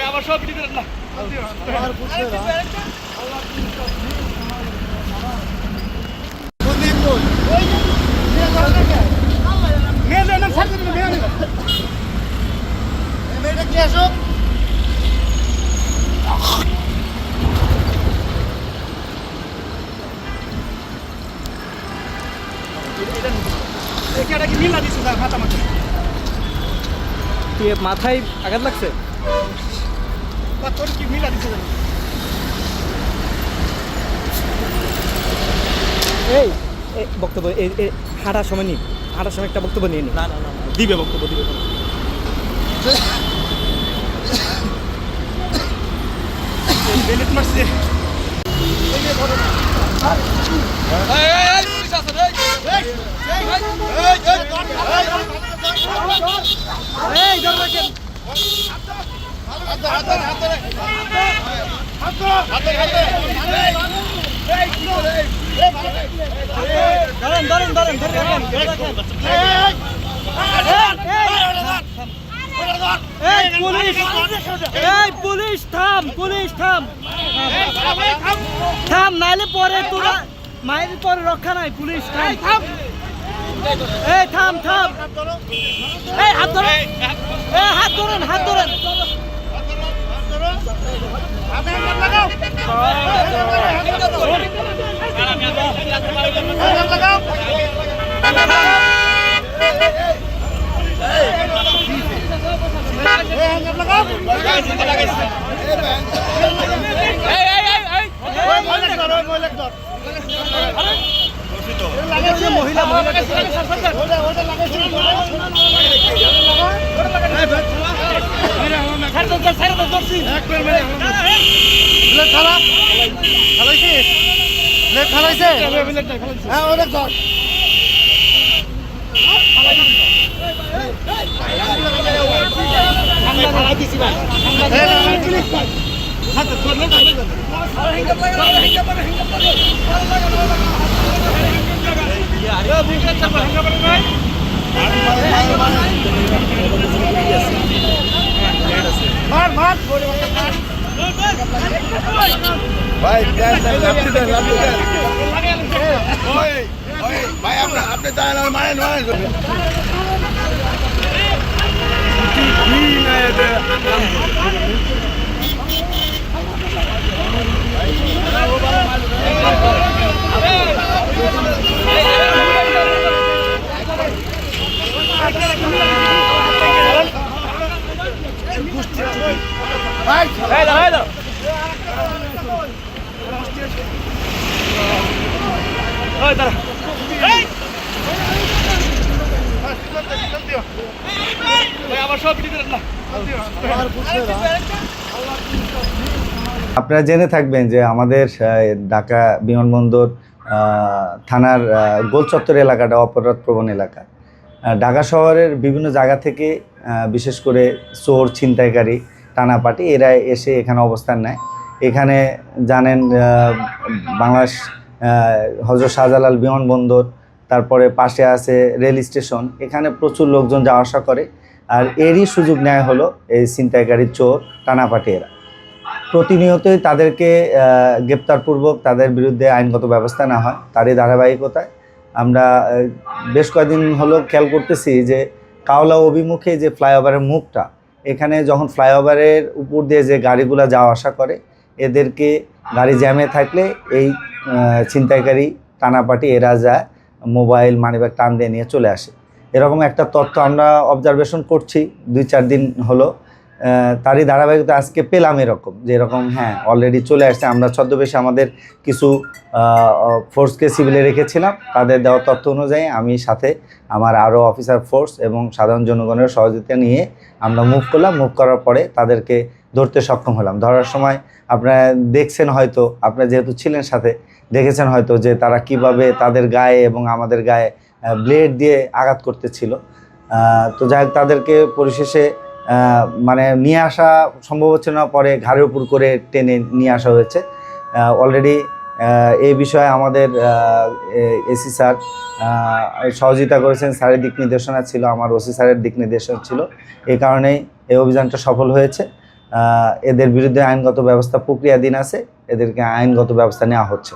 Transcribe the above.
আবার সব ভিডিও না মাথায় আঘাত লাগছে এই বক্তব্য হাঁটার সময় নি হাঁটার সময় একটা বক্তব্য নিয়ে নি না দিবে বক্তব্য দিবে মারছে পুলিশ থাম নাইলে পরে তোরা মায়ের পরে রক্ষা নাই পুলিশ থাম এই থাম এই হাত ধরেন হাত ধরেন মহিলা ভাই আপনি মারেন আপনারা জেনে থাকবেন যে আমাদের ঢাকা বিমানবন্দর থানার গোলচত্বর এলাকাটা অপরাধপ্রবণ এলাকা। ঢাকা শহরের বিভিন্ন জায়গা থেকে বিশেষ করে চোর, ছিনতাইকারী, টানাপাটি এরা এসে এখানে অবস্থান নেয়। এখানে জানেন বাংলাদেশ হযরত শাহজালাল বিমানবন্দর, তারপরে পাশে আছে রেল স্টেশন, এখানে প্রচুর লোকজন যাওয়া আসা করে। আর এরই সুযোগ নেয় হলো এই ছিনতাইকারী, চোর, টানাপাটি এরা। প্রতিনিয়তই তাদেরকে গ্রেপ্তারপূর্বক তাদের বিরুদ্ধে আইনগত ব্যবস্থা নেওয়া হয়। তারই ধারাবাহিকতায় আমরা বেশ কয়েকদিন হলো খেয়াল করতেছি যে কাওলা অভিমুখে যে ফ্লাইওভারের মুখটা, এখানে যখন ফ্লাইওভারের উপর দিয়ে যে গাড়িগুলো যাওয়া আসা করে, এদেরকে গাড়ি জ্যামে থাকলে এই ছিনতাইকারী, টানাপাটি এরা যায় মোবাইল, মানিব্যাগ টান দিয়ে নিয়ে চলে আসে। এরকম একটা তথ্য আমরা অবজারভেশন করছি 2-4 দিন হলো। তারই ধারাবাহিকতা আজকে পেলাম এরকম যে এরকম হ্যাঁ অলরেডি চলে আসছে। আমরা ছদ্মবেশে আমাদের কিছু ফোর্সকে সিভিলে রেখেছিলাম, তাদের দেওয়া তথ্য অনুযায়ী আমি সাথে আমার আরও অফিসার ফোর্স এবং সাধারণ জনগণের সহযোগিতা নিয়ে আমরা মুভ করলাম। মুভ করার পরে তাদেরকে ধরতে সক্ষম হলাম। ধরার সময় আপনারা দেখছেন হয়তো, আপনারা যেহেতু ছিলেন সাথে, দেখেছেন হয়তো যে তারা কিভাবে তাদের গায়ে এবং আমাদের গায়ে ব্লেড দিয়ে আঘাত করতেছিল। তো যাই হোক, তাদেরকে পরিশেষে মানে নিয়ে আসা সম্ভব হচ্ছে না, পরে ঘাড়ের উপর করে টেনে নিয়ে আসা হয়েছে। অলরেডি এই বিষয়ে আমাদের এসি স্যার সহযোগিতা করেছেন, স্যারের দিক নির্দেশনা ছিল, আমার ওসি স্যারের দিক নির্দেশনা ছিল, এই কারণেই এই অভিযানটা সফল হয়েছে। এদের বিরুদ্ধে আইনগত ব্যবস্থা প্রক্রিয়াধীন আছে, এদেরকে আইনগত ব্যবস্থা নেওয়া হচ্ছে।